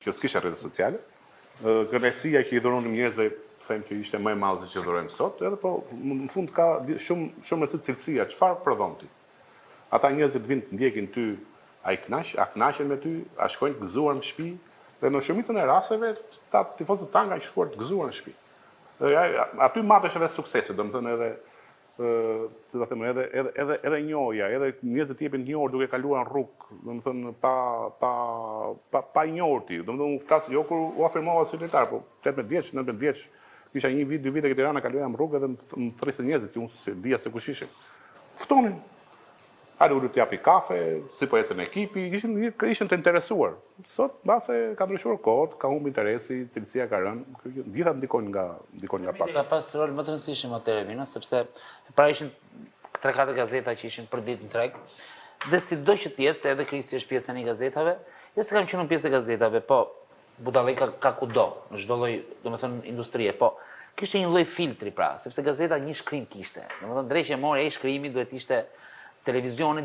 që s'kisha rrjete sociale. Kënaqësia që i dhuronim njerëzve, them që ishte më e madhe se që dhurojmë sot, edhe po në fund ka shumë rëndësi cilësia, çfarë prodhon ti. Ata njerëz që vinë të ndjekin ty, a kënaqen me ty, a shkojnë të gëzuar në shtëpi, dhe në shumicën e rasteve tifozët tanë kanë shkuar të gëzuar në shtëpi. Aty matesh edhe suksesi, domethënë edhe njohja, edhe njerëzit të jepin njohur duke kaluar në rrugë, domethënë pa i njohur ti. Domethënë u flas jo kur u afirmova si lojtar, po 18 vjeç, 19 vjeç, kisha 1 vit, 2 vite në Tiranë, kaluja në rrugë edhe më thrisën njerëzit që unë dija se kush ishin. Ftonin. Hajde u t'japi kafe, si po ecën ekipi, ishin të interesuar. Sot, mbase ka ndryshuar kohët, ka humb interesi, cilësia ka rënë, gjitha ndikojnë nga pak. Ka pas rol më të rëndësishëm atëherë Vino, sepse para ishin 3-4 gazeta që ishin për ditë në treg, dhe sido që tjetë, se edhe Kristi është pjesë e një gazetave, jo se kam qenë në pjesë e gazetave, po budallëk ka kudo, në çdo lloj, domethënë industrie, po kishte një lloj filtri pra, sepse gazeta një shkrim kishte. Domethënë drejtë që mori ai shkrimi duhet ishte televizionit.